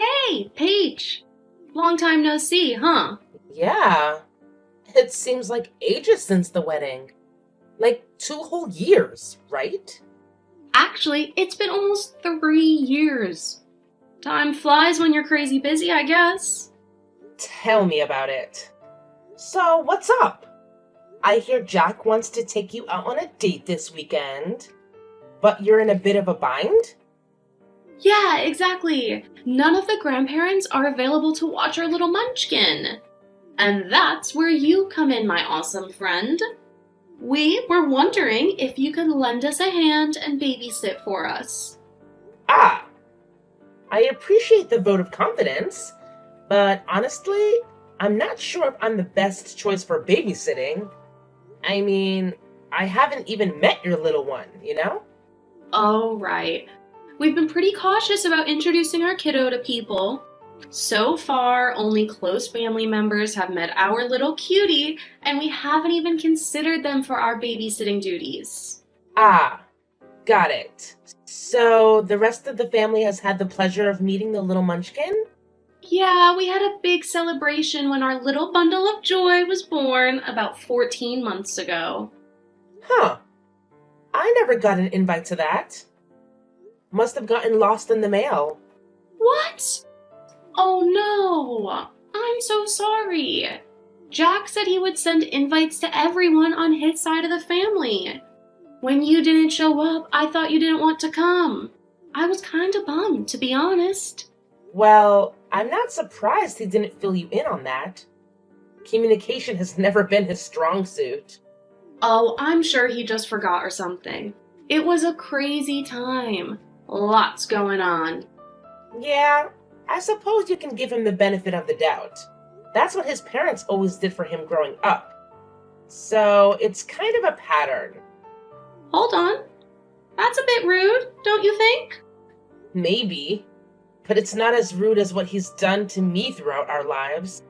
Hey, Paige! Long time no see, huh? Yeah, it seems like ages since the wedding. Like 2 whole years, right? Actually, it's been almost 3 years. Time flies when you're crazy busy, I guess. Tell me about it. So, what's up? I hear Jack wants to take you out on a date this weekend, but you're in a bit of a bind? Yeah, exactly. None of the grandparents are available to watch our little munchkin. And that's where you come in, my awesome friend. We were wondering if you could lend us a hand and babysit for us. Ah, I appreciate the vote of confidence, but honestly, I'm not sure if I'm the best choice for babysitting. I mean, I haven't even met your little one? Oh, right. We've been pretty cautious about introducing our kiddo to people. So far, only close family members have met our little cutie, and we haven't even considered them for our babysitting duties. Ah, got it. So, the rest of the family has had the pleasure of meeting the little munchkin? Yeah, we had a big celebration when our little bundle of joy was born about 14 months ago. Huh. I never got an invite to that. Must have gotten lost in the mail. What? Oh no! I'm so sorry. Jack said he would send invites to everyone on his side of the family. When you didn't show up, I thought you didn't want to come. I was kinda bummed, to be honest. Well, I'm not surprised he didn't fill you in on that. Communication has never been his strong suit. Oh, I'm sure he just forgot or something. It was a crazy time. Lots going on. Yeah, I suppose you can give him the benefit of the doubt. That's what his parents always did for him growing up. So, it's kind of a pattern. Hold on. That's a bit rude, don't you think? Maybe, but it's not as rude as what he's done to me throughout our lives.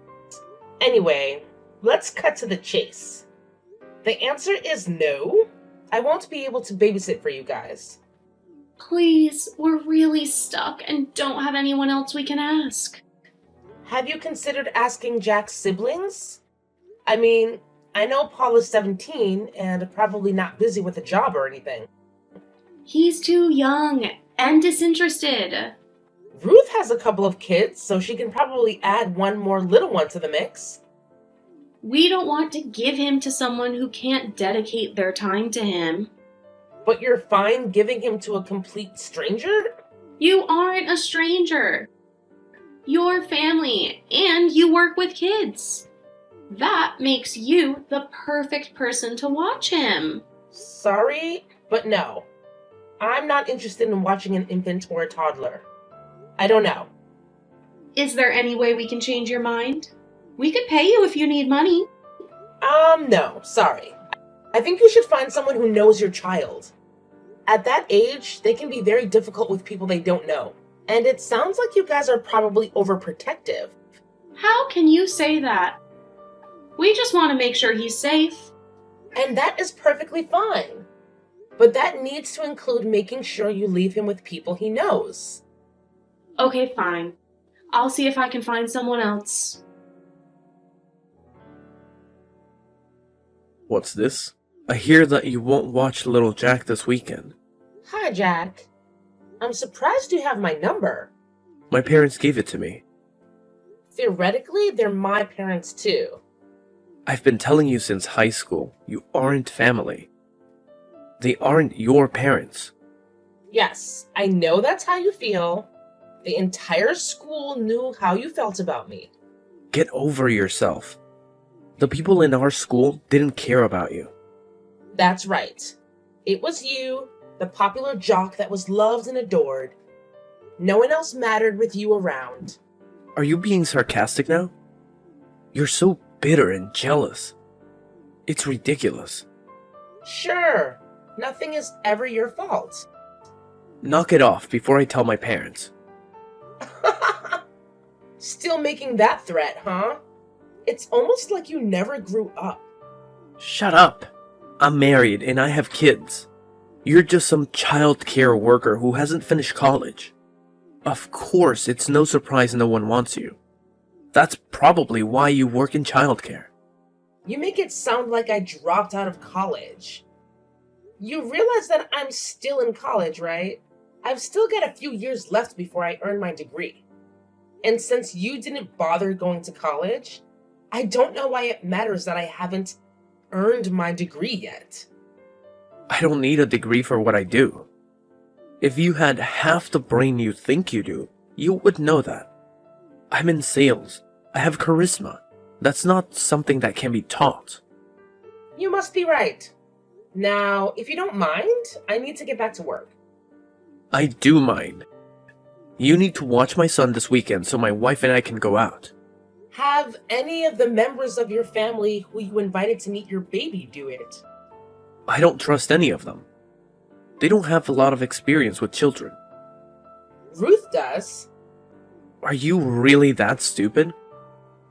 Anyway, let's cut to the chase. The answer is no. I won't be able to babysit for you guys. Please, we're really stuck and don't have anyone else we can ask. Have you considered asking Jack's siblings? I mean, I know Paul is 17 and probably not busy with a job or anything. He's too young and disinterested. Ruth has a couple of kids, so she can probably add one more little one to the mix. We don't want to give him to someone who can't dedicate their time to him. But you're fine giving him to a complete stranger? You aren't a stranger. You're family, and you work with kids. That makes you the perfect person to watch him. Sorry, but no. I'm not interested in watching an infant or a toddler. I don't know. Is there any way we can change your mind? We could pay you if you need money. No, sorry. I think you should find someone who knows your child. At that age, they can be very difficult with people they don't know. And it sounds like you guys are probably overprotective. How can you say that? We just want to make sure he's safe. And that is perfectly fine. But that needs to include making sure you leave him with people he knows. Okay, fine. I'll see if I can find someone else. What's this? I hear that you won't watch Little Jack this weekend. Hi, Jack. I'm surprised you have my number. My parents gave it to me. Theoretically, they're my parents too. I've been telling you since high school, you aren't family. They aren't your parents. Yes, I know that's how you feel. The entire school knew how you felt about me. Get over yourself. The people in our school didn't care about you. That's right. It was you, the popular jock that was loved and adored. No one else mattered with you around. Are you being sarcastic now? You're so bitter and jealous. It's ridiculous. Sure, nothing is ever your fault. Knock it off before I tell my parents. Still making that threat, huh? It's almost like you never grew up. Shut up. I'm married and I have kids. You're just some child care worker who hasn't finished college. Of course, it's no surprise no one wants you. That's probably why you work in childcare. You make it sound like I dropped out of college. You realize that I'm still in college, right? I've still got a few years left before I earn my degree. And since you didn't bother going to college, I don't know why it matters that I haven't earned my degree yet. I don't need a degree for what I do. If you had half the brain you think you do, you would know that. I'm in sales. I have charisma. That's not something that can be taught. You must be right. Now, if you don't mind, I need to get back to work. I do mind. You need to watch my son this weekend so my wife and I can go out. Have any of the members of your family who you invited to meet your baby do it? I don't trust any of them. They don't have a lot of experience with children. Ruth does. Are you really that stupid?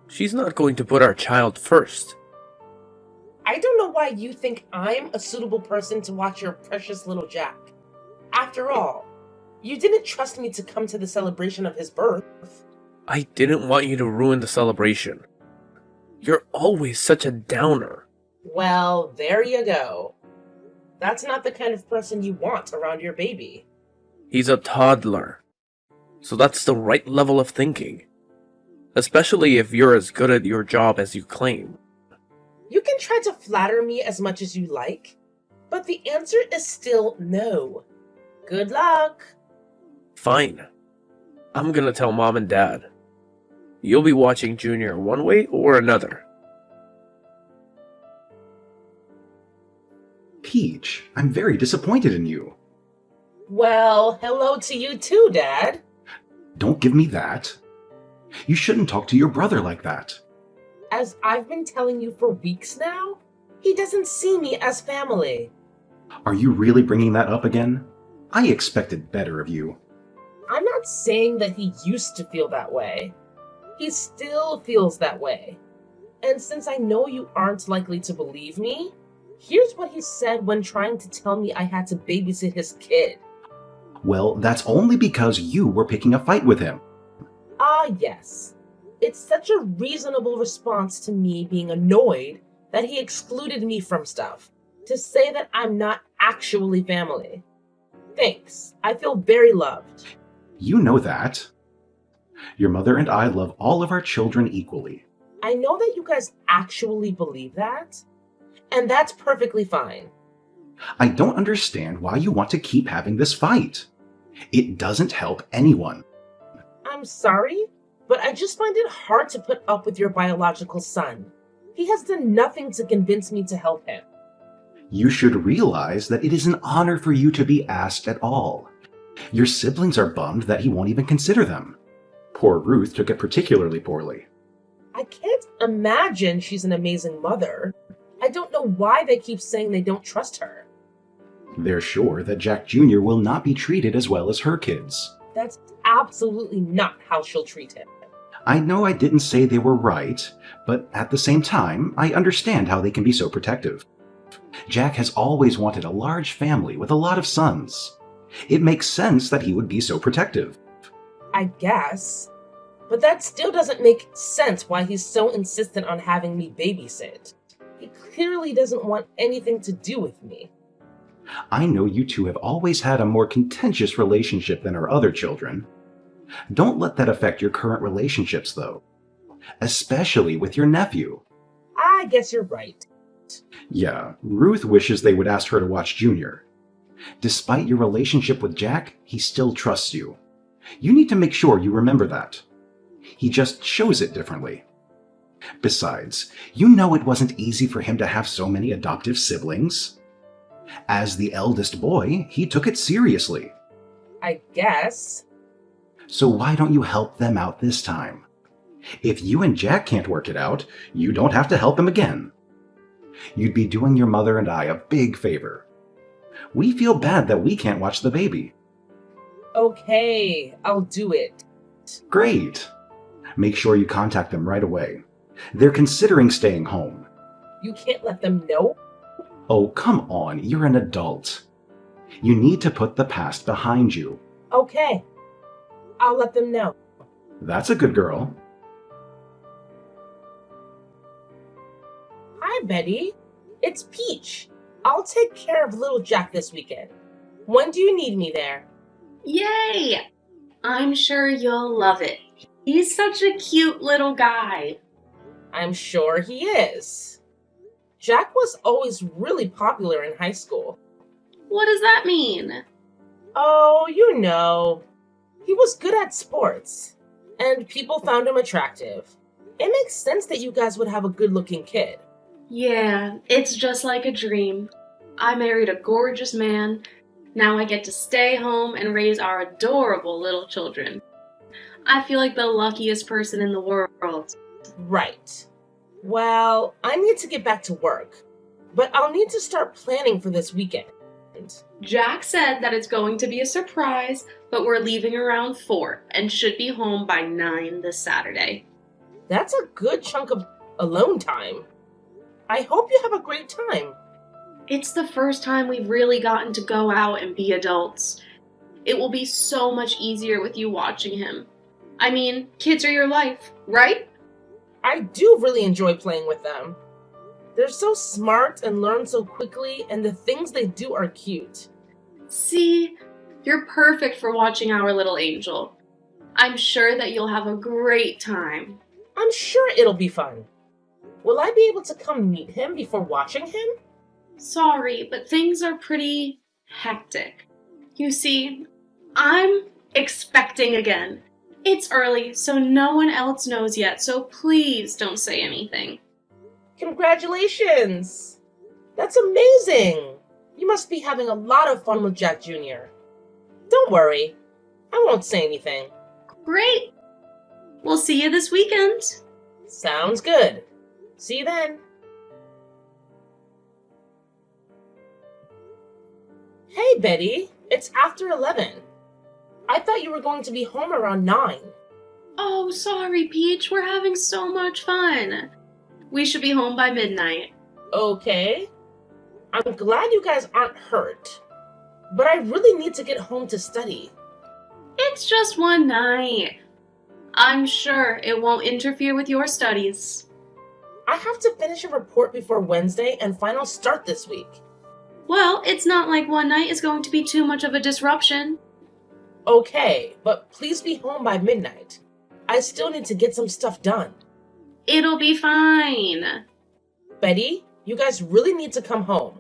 She's not going to put our child first. I don't know why you think I'm a suitable person to watch your precious little Jack. After all, you didn't trust me to come to the celebration of his birth. I didn't want you to ruin the celebration. You're always such a downer. Well, there you go. That's not the kind of person you want around your baby. He's a toddler. So that's the right level of thinking. Especially if you're as good at your job as you claim. You can try to flatter me as much as you like, but the answer is still no. Good luck. Fine. I'm gonna tell Mom and Dad. You'll be watching Junior one way or another. Peach, I'm very disappointed in you. Well, hello to you too, Dad. Don't give me that. You shouldn't talk to your brother like that. As I've been telling you for weeks now, he doesn't see me as family. Are you really bringing that up again? I expected better of you. I'm not saying that he used to feel that way. He still feels that way. And since I know you aren't likely to believe me, here's what he said when trying to tell me I had to babysit his kid. Well, that's only because you were picking a fight with him. Ah, yes. It's such a reasonable response to me being annoyed that he excluded me from stuff, to say that I'm not actually family. Thanks. I feel very loved. You know that. Your mother and I love all of our children equally. I know that you guys actually believe that, and that's perfectly fine. I don't understand why you want to keep having this fight. It doesn't help anyone. I'm sorry, but I just find it hard to put up with your biological son. He has done nothing to convince me to help him. You should realize that it is an honor for you to be asked at all. Your siblings are bummed that he won't even consider them. Poor Ruth took it particularly poorly. I can't imagine she's an amazing mother. I don't know why they keep saying they don't trust her. They're sure that Jack Jr. will not be treated as well as her kids. That's absolutely not how she'll treat him. I know I didn't say they were right, but at the same time, I understand how they can be so protective. Jack has always wanted a large family with a lot of sons. It makes sense that he would be so protective. I guess. But that still doesn't make sense why he's so insistent on having me babysit. He clearly doesn't want anything to do with me. I know you two have always had a more contentious relationship than our other children. Don't let that affect your current relationships, though. Especially with your nephew. I guess you're right. Yeah, Ruth wishes they would ask her to watch Junior. Despite your relationship with Jack, he still trusts you. You need to make sure you remember that. He just shows it differently. Besides, you know it wasn't easy for him to have so many adoptive siblings. As the eldest boy, he took it seriously. I guess. So why don't you help them out this time? If you and Jack can't work it out, you don't have to help them again. You'd be doing your mother and I a big favor. We feel bad that we can't watch the baby. Okay, I'll do it. Great. Make sure you contact them right away. They're considering staying home. You can't let them know? Oh, come on, you're an adult. You need to put the past behind you. Okay. I'll let them know. That's a good girl. Hi, Betty. It's Peach. I'll take care of little Jack this weekend. When do you need me there? Yay! I'm sure you'll love it. He's such a cute little guy. I'm sure he is. Jack was always really popular in high school. What does that mean? Oh, you know. He was good at sports, and people found him attractive. It makes sense that you guys would have a good-looking kid. Yeah, it's just like a dream. I married a gorgeous man. Now I get to stay home and raise our adorable little children. I feel like the luckiest person in the world. Right. Well, I need to get back to work, but I'll need to start planning for this weekend. Jack said that it's going to be a surprise, but we're leaving around 4 and should be home by 9 this Saturday. That's a good chunk of alone time. I hope you have a great time. It's the first time we've really gotten to go out and be adults. It will be so much easier with you watching him. I mean, kids are your life, right? I do really enjoy playing with them. They're so smart and learn so quickly, and the things they do are cute. See, you're perfect for watching our little angel. I'm sure that you'll have a great time. I'm sure it'll be fun. Will I be able to come meet him before watching him? Sorry, but things are pretty hectic. You see, I'm expecting again. It's early, so no one else knows yet, so please don't say anything. Congratulations! That's amazing! You must be having a lot of fun with Jack Jr. Don't worry, I won't say anything. Great! We'll see you this weekend. Sounds good. See you then. Hey, Betty, it's after 11. I thought you were going to be home around 9. Oh, sorry, Peach. We're having so much fun. We should be home by midnight. Okay. I'm glad you guys aren't hurt, but I really need to get home to study. It's just one night. I'm sure it won't interfere with your studies. I have to finish a report before Wednesday and finals start this week. Well, it's not like one night is going to be too much of a disruption. Okay, but please be home by midnight. I still need to get some stuff done. It'll be fine. Betty, you guys really need to come home.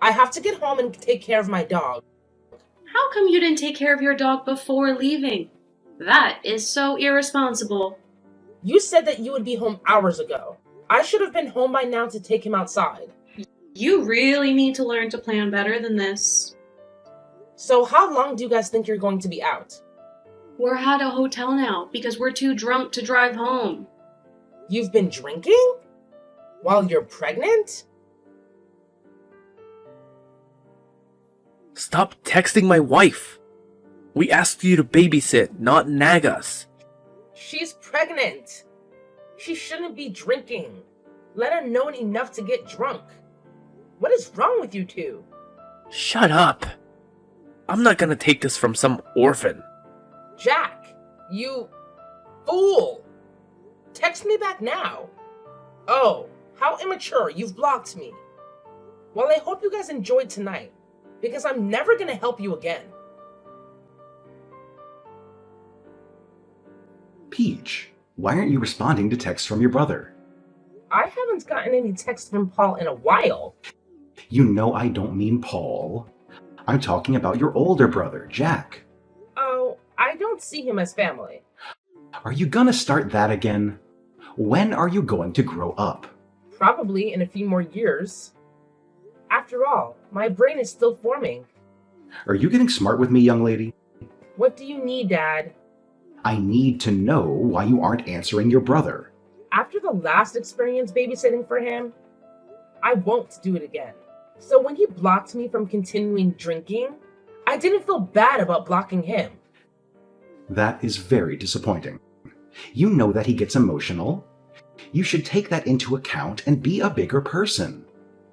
I have to get home and take care of my dog. How come you didn't take care of your dog before leaving? That is so irresponsible. You said that you would be home hours ago. I should have been home by now to take him outside. You really need to learn to plan better than this. So how long do you guys think you're going to be out? We're at a hotel now because we're too drunk to drive home. You've been drinking? While you're pregnant? Stop texting my wife. We asked you to babysit, not nag us. She's pregnant. She shouldn't be drinking. Let her know enough to get drunk. What is wrong with you two? Shut up. I'm not gonna take this from some orphan. Jack, you fool! Text me back now. Oh, how immature, you've blocked me. Well, I hope you guys enjoyed tonight, because I'm never gonna help you again. Peach, why aren't you responding to texts from your brother? I haven't gotten any texts from Paul in a while. You know I don't mean Paul. I'm talking about your older brother, Jack. Oh, I don't see him as family. Are you gonna start that again? When are you going to grow up? Probably in a few more years. After all, my brain is still forming. Are you getting smart with me, young lady? What do you need, Dad? I need to know why you aren't answering your brother. After the last experience babysitting for him, I won't do it again. So when he blocked me from continuing drinking, I didn't feel bad about blocking him. That is very disappointing. You know that he gets emotional. You should take that into account and be a bigger person.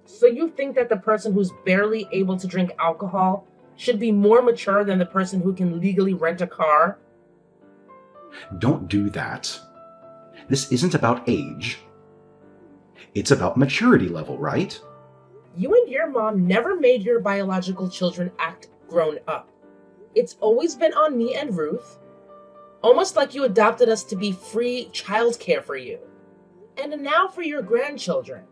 So you think that the person who's barely able to drink alcohol should be more mature than the person who can legally rent a car? Don't do that. This isn't about age. It's about maturity level, right? You and your mom never made your biological children act grown up. It's always been on me and Ruth. Almost like you adopted us to be free childcare for you. And now for your grandchildren.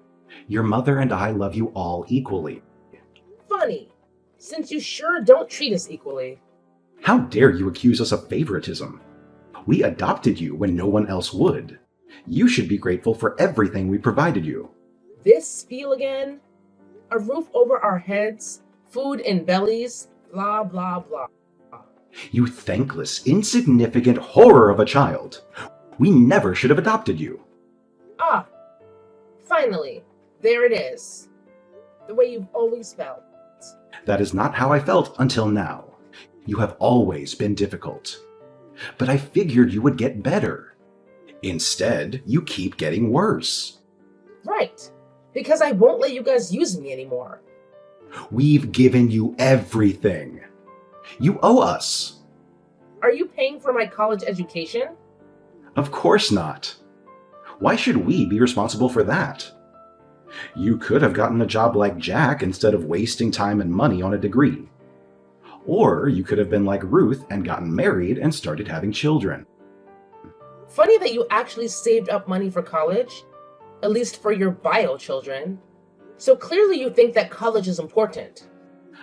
Your mother and I love you all equally. Funny, since you sure don't treat us equally. How dare you accuse us of favoritism? We adopted you when no one else would. You should be grateful for everything we provided you. This feel again? A roof over our heads, food in bellies, blah blah blah. You thankless, insignificant horror of a child. We never should have adopted you. Ah, finally, there it is. The way you've always felt. That is not how I felt until now. You have always been difficult. But I figured you would get better. Instead, you keep getting worse. Right, because I won't let you guys use me anymore. We've given you everything. You owe us. Are you paying for my college education? Of course not. Why should we be responsible for that? You could have gotten a job like Jack instead of wasting time and money on a degree. Or you could have been like Ruth and gotten married and started having children. Funny that you actually saved up money for college, at least for your bio children. So clearly you think that college is important.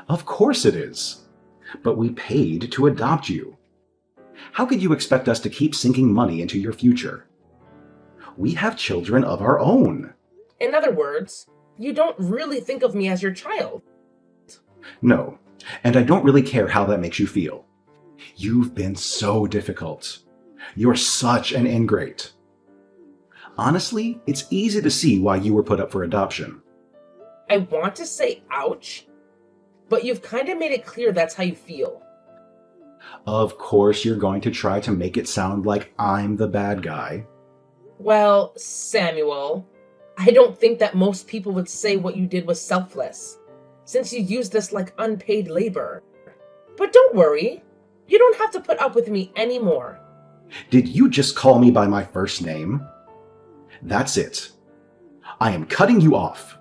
Of course it is. But we paid to adopt you. How could you expect us to keep sinking money into your future? We have children of our own. In other words, you don't really think of me as your child. No, and I don't really care how that makes you feel. You've been so difficult. You're such an ingrate. Honestly, it's easy to see why you were put up for adoption. I want to say ouch, but you've kind of made it clear that's how you feel. Of course you're going to try to make it sound like I'm the bad guy. Well, Samuel, I don't think that most people would say what you did was selfless, since you used this like unpaid labor. But don't worry, you don't have to put up with me anymore. Did you just call me by my first name? That's it. I am cutting you off.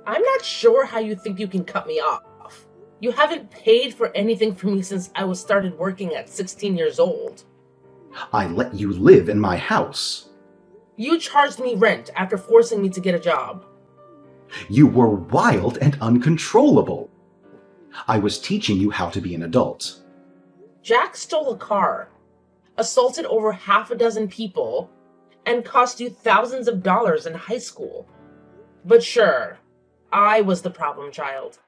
I'm not sure how you think you can cut me off. You haven't paid for anything for me since I was started working at 16 years old. I let you live in my house. You charged me rent after forcing me to get a job. You were wild and uncontrollable. I was teaching you how to be an adult. Jack stole a car, assaulted over half a dozen people, and cost you thousands of dollars in high school. But sure, I was the problem child.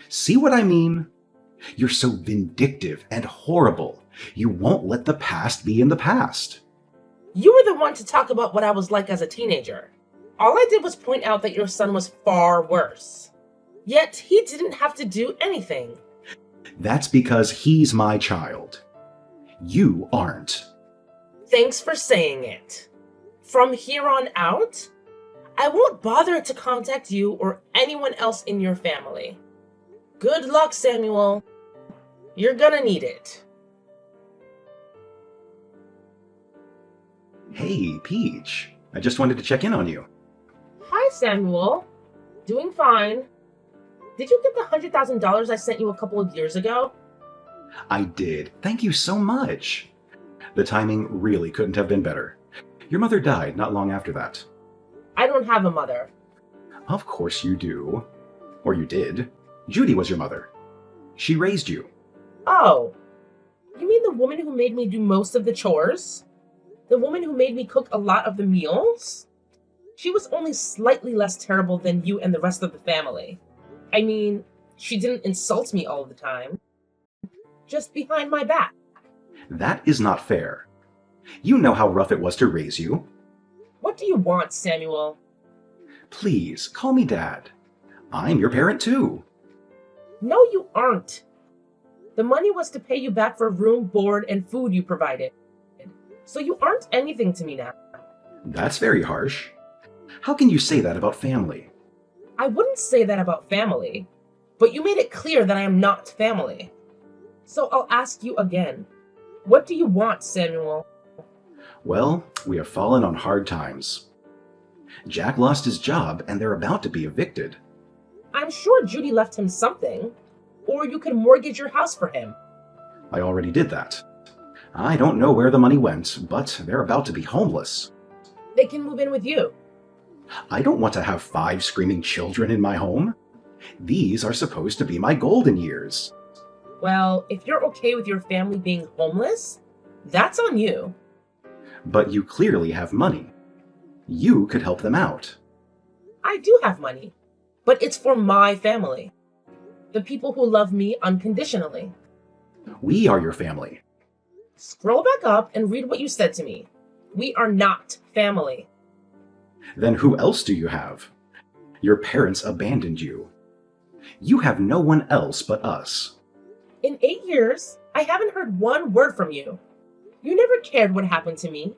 See what I mean? You're so vindictive and horrible. You won't let the past be in the past. You were the one to talk about what I was like as a teenager. All I did was point out that your son was far worse. Yet he didn't have to do anything. That's because he's my child. You aren't. Thanks for saying it. From here on out, I won't bother to contact you or anyone else in your family. Good luck, Samuel. You're gonna need it. Hey, Peach. I just wanted to check in on you. Hi, Samuel. Doing fine. Did you get the $100,000 I sent you a couple of years ago? I did. Thank you so much. The timing really couldn't have been better. Your mother died not long after that. I don't have a mother. Of course you do. Or you did. Judy was your mother. She raised you. Oh, you mean the woman who made me do most of the chores? The woman who made me cook a lot of the meals? She was only slightly less terrible than you and the rest of the family. I mean, she didn't insult me all the time. Just behind my back. That is not fair. You know how rough it was to raise you. What do you want, Samuel? Please, call me Dad. I'm your parent too. No, you aren't. The money was to pay you back for room, board, and food you provided. So you aren't anything to me now. That's very harsh. How can you say that about family? I wouldn't say that about family, but you made it clear that I am not family. So I'll ask you again. What do you want, Samuel? Well, we have fallen on hard times. Jack lost his job and they're about to be evicted. I'm sure Judy left him something. Or you could mortgage your house for him. I already did that. I don't know where the money went, but they're about to be homeless. They can move in with you. I don't want to have 5 screaming children in my home. These are supposed to be my golden years. Well, if you're okay with your family being homeless, that's on you. But you clearly have money. You could help them out. I do have money, but it's for my family. The people who love me unconditionally. We are your family. Scroll back up and read what you said to me. We are not family. Then who else do you have? Your parents abandoned you. You have no one else but us. In 8 years, I haven't heard one word from you. You never cared what happened to me.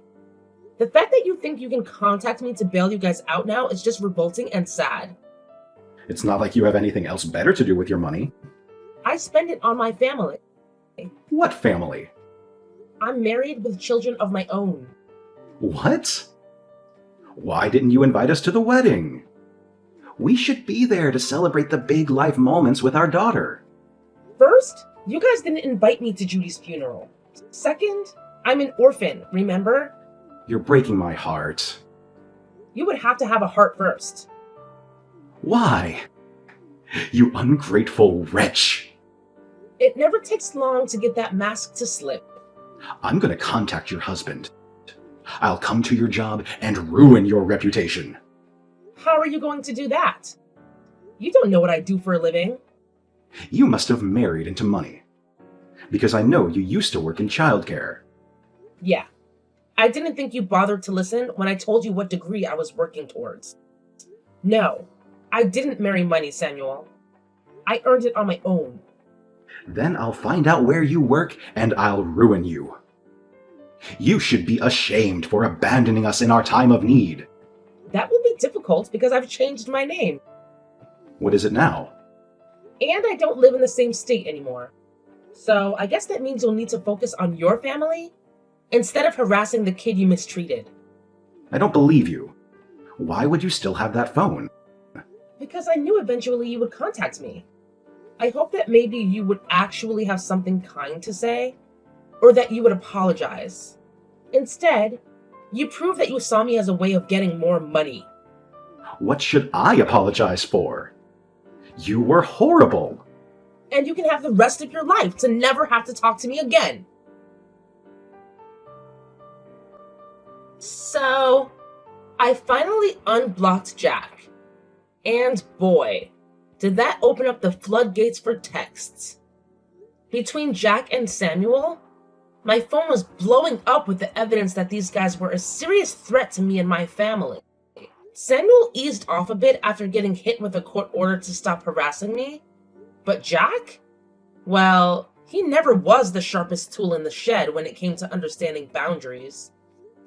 The fact that you think you can contact me to bail you guys out now is just revolting and sad. It's not like you have anything else better to do with your money. I spend it on my family. What family? I'm married with children of my own. What? Why didn't you invite us to the wedding? We should be there to celebrate the big life moments with our daughter. First, you guys didn't invite me to Judy's funeral. Second, I'm an orphan, remember? You're breaking my heart. You would have to have a heart first. Why? You ungrateful wretch. It never takes long to get that mask to slip. I'm gonna contact your husband. I'll come to your job and ruin your reputation. How are you going to do that? You don't know what I do for a living. You must have married into money. Because I know you used to work in childcare. Yeah. I didn't think you bothered to listen when I told you what degree I was working towards. No, I didn't marry money, Samuel. I earned it on my own. Then I'll find out where you work and I'll ruin you. You should be ashamed for abandoning us in our time of need. That will be difficult because I've changed my name. What is it now? And I don't live in the same state anymore. So I guess that means you'll need to focus on your family instead of harassing the kid you mistreated. I don't believe you. Why would you still have that phone? Because I knew eventually you would contact me. I hope that maybe you would actually have something kind to say, or that you would apologize. Instead, you prove that you saw me as a way of getting more money. What should I apologize for? You were horrible. And you can have the rest of your life to never have to talk to me again. So, I finally unblocked Jack. And boy, did that open up the floodgates for texts. Between Jack and Samuel, my phone was blowing up with the evidence that these guys were a serious threat to me and my family. Samuel eased off a bit after getting hit with a court order to stop harassing me. But Jack? Well, he never was the sharpest tool in the shed when it came to understanding boundaries.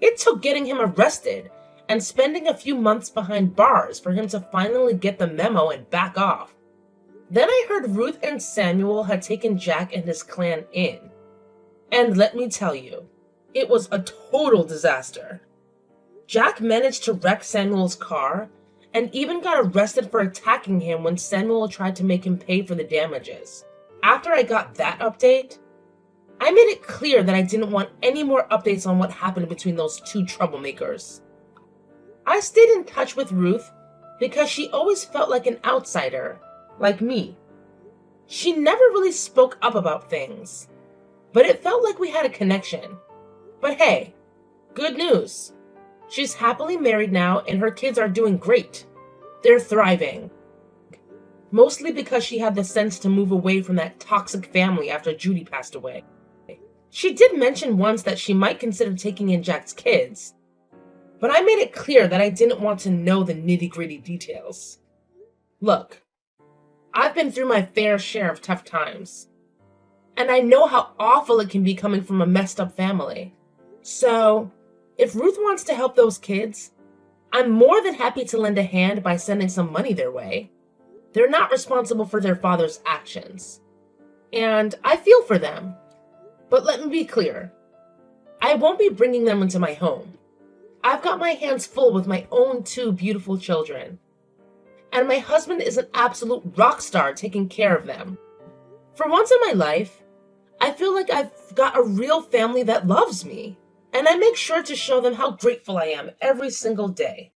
It took getting him arrested and spending a few months behind bars for him to finally get the memo and back off. Then I heard Ruth and Samuel had taken Jack and his clan in. And let me tell you, it was a total disaster. Jack managed to wreck Samuel's car and even got arrested for attacking him when Samuel tried to make him pay for the damages. After I got that update, I made it clear that I didn't want any more updates on what happened between those two troublemakers. I stayed in touch with Ruth because she always felt like an outsider, like me. She never really spoke up about things, but it felt like we had a connection. But hey, good news. She's happily married now and her kids are doing great. They're thriving. Mostly because she had the sense to move away from that toxic family after Judy passed away. She did mention once that she might consider taking in Jack's kids, but I made it clear that I didn't want to know the nitty-gritty details. Look, I've been through my fair share of tough times, and I know how awful it can be coming from a messed up family. So, if Ruth wants to help those kids, I'm more than happy to lend a hand by sending some money their way. They're not responsible for their father's actions, and I feel for them. But let me be clear. I won't be bringing them into my home. I've got my hands full with my own 2 beautiful children. And my husband is an absolute rock star taking care of them. For once in my life, I feel like I've got a real family that loves me. And I make sure to show them how grateful I am every single day.